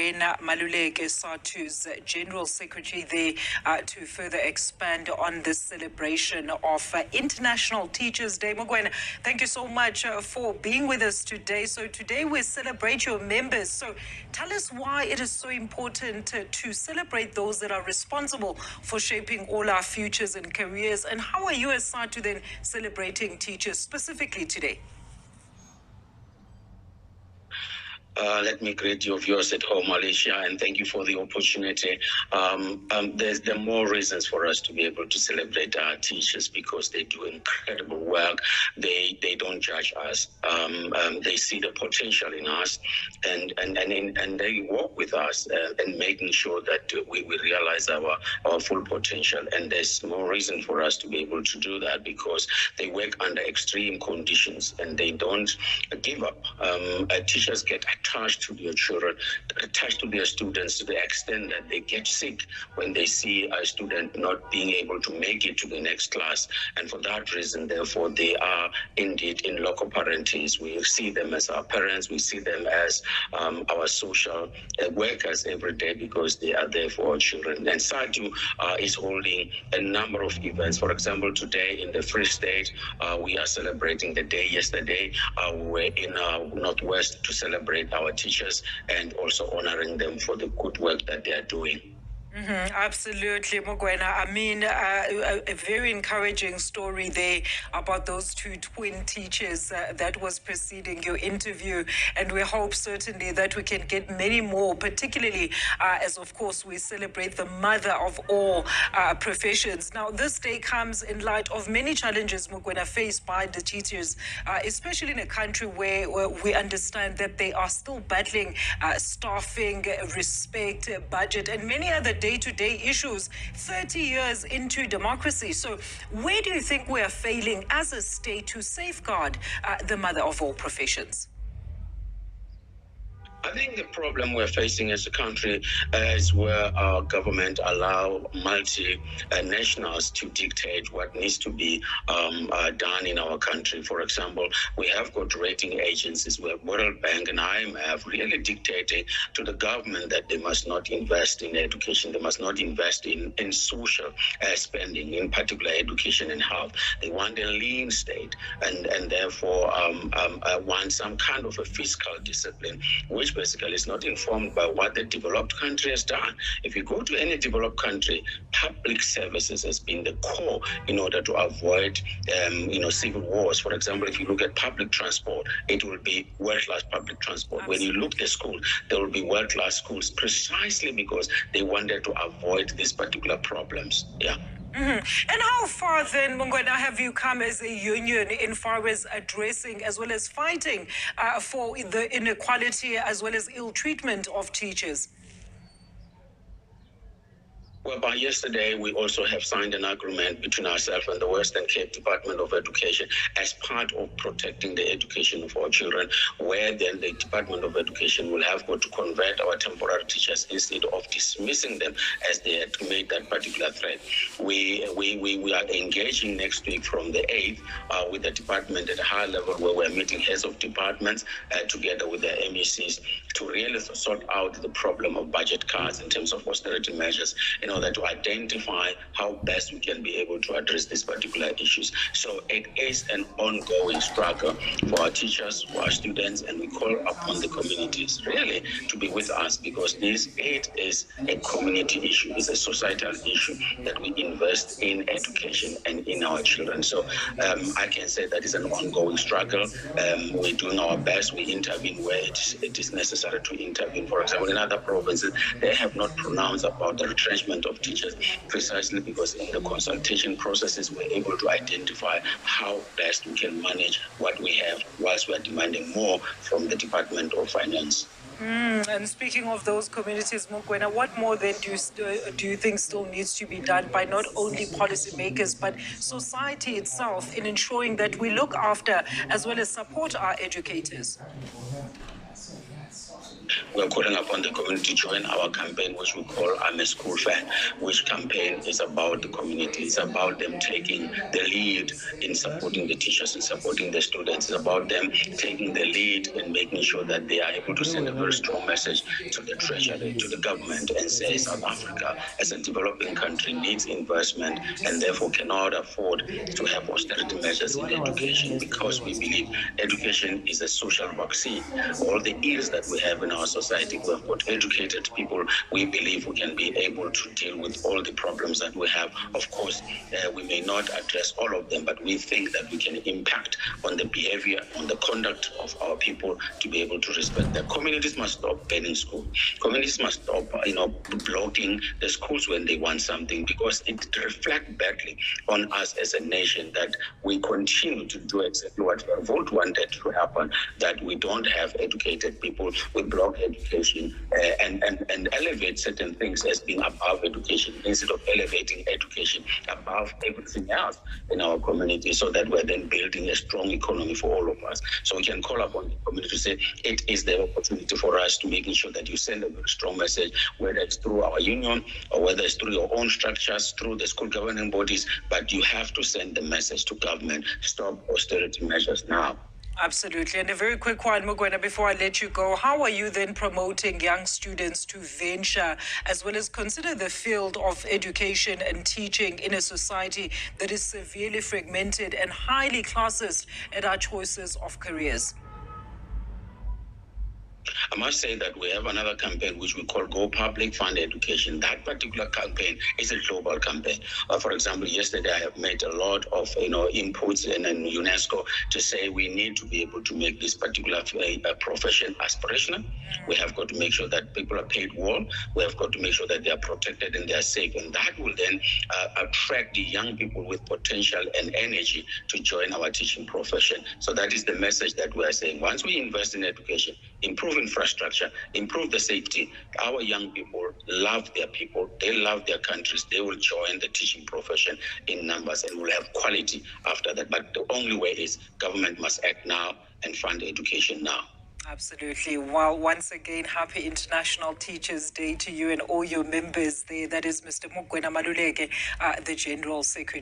Mugwena Maluleke, SADTU's General Secretary, there to further expand on this celebration of International Teachers Day. Mugwena, thank you so much for being with us today. So today we celebrate your members. So tell us why it is so important to celebrate those that are responsible for shaping all our futures and careers. And how are you as SADTU then celebrating teachers specifically today? Let me greet your viewers at home, Malaysia, and thank you for the opportunity. There are more reasons for us to be able to celebrate our teachers because they do incredible work. They don't judge us. They see the potential in us, and they work with us and making sure that we realize our full potential. And there's more reason for us to be able to do that because they work under extreme conditions and they don't give up. Teachers get attached to their children, attached to their students to the extent that they get sick when they see a student not being able to make it to the next class. And for that reason, therefore, they are indeed in loco parentis. We see them as our parents. We see them as our social workers every day because they are there for our children. And SADTU is holding a number of events. For example, today in the Free State, we are celebrating the day. Yesterday, we were in Northwest to celebrate our teachers and also honoring them for the good work that they are doing. Absolutely, Mugwena. I mean, a very encouraging story there about those two twin teachers that was preceding your interview. And we hope certainly that we can get many more, particularly as, of course, we celebrate the mother of all professions. Now, this day comes in light of many challenges, Mugwena, faced by the teachers, especially in a country where we understand that they are still battling staffing, respect, budget, and many other day-to-day issues 30 years into democracy. So where do you think we are failing as a state to safeguard the mother of all professions? I think the problem we're facing as a country is where our government allow multinationals to dictate what needs to be done in our country. For example, we have got rating agencies where World Bank and IMF really dictating to the government that they must not invest in education, they must not invest in social spending, in particular education and health. They want a lean state and therefore want some kind of a fiscal discipline, which basically is not informed by what the developed country has done. If you go to any developed country, public services has been the core in order to avoid, civil wars. For example, if you look at public transport, it will be world-class public transport. Absolutely. When you look at school, there will be world-class schools precisely because they wanted to avoid these particular problems. Yeah. And how far then, Mugwena, have you come as a union in far as addressing as well as fighting for the inequality as well as ill treatment of teachers? Well, by yesterday, we also have signed an agreement between ourselves and the Western Cape Department of Education as part of protecting the education of our children, where then the Department of Education will have got to convert our temporary teachers instead of dismissing them as they had made that particular threat. We are engaging next week from the 8th with the department at a high level where we're meeting heads of departments together with the MECs to really sort out the problem of budget cuts in terms of austerity measures in order to identify how best we can be able to address these particular issues. So it is an ongoing struggle for our teachers, for our students, and we call upon the communities really to be with us because it is a community issue, it's a societal issue that we invest in education and in our children. So I can say that it's an ongoing struggle. We're doing our best. We intervene where it is necessary to intervene. For example, in other provinces, they have not pronounced about the retrenchment of teachers precisely because in the consultation processes we're able to identify how best we can manage what we have whilst we're demanding more from the Department of Finance. And speaking of those communities, Mugwena, what more then do you think still needs to be done by not only policymakers but society itself in ensuring that we look after as well as support our educators? We are calling upon the community to join our campaign, which we call I'm a School Fan, which campaign is about the community. It's about them taking the lead in supporting the teachers and supporting the students. It's about them taking the lead in making sure that they are able to send a very strong message to the treasury, to the government, and say South Africa, as a developing country, needs investment and therefore cannot afford to have austerity measures in education, because we believe education is a social vaccine. All the ills that we have in our society, we have got educated people. We believe we can be able to deal with all the problems that we have. Of course, we may not address all of them, but we think that we can impact on the behavior, on the conduct of our people to be able to respect them. Communities must stop banning school. Communities must stop, blocking the schools when they want something, because it reflects badly on us as a nation that we continue to do exactly what Volt wanted to happen, that we don't have educated people, we block education and elevate certain things as being above education instead of elevating education above everything else in our community, so that we're then building a strong economy for all of us. So we can call upon the community to say it is the opportunity for us to making sure that you send a very strong message, whether it's through our union or whether it's through your own structures, through the school governing bodies, but you have to send the message to government, stop austerity measures now. Absolutely. And a very quick one, Mugwena, before I let you go. How are you then promoting young students to venture as well as consider the field of education and teaching in a society that is severely fragmented and highly classist at our choices of careers? I must say that we have another campaign which we call Go Public Fund Education. That particular campaign is a global campaign. For example, yesterday I have made a lot of inputs in UNESCO to say we need to be able to make this particular profession aspirational. We have got to make sure that people are paid well. We have got to make sure that they are protected and they are safe. And that will then attract the young people with potential and energy to join our teaching profession. So that is the message that we are saying. Once we invest in education, improve infrastructure, improve the safety, our young people love their people, they love their countries, they will join the teaching profession in numbers and will have quality after that. But the only way is government must act now and fund education now. Absolutely. Well, once again, happy International Teachers' Day to you and all your members there. That is Mr. Mugwena Maluleke, the General Secretary.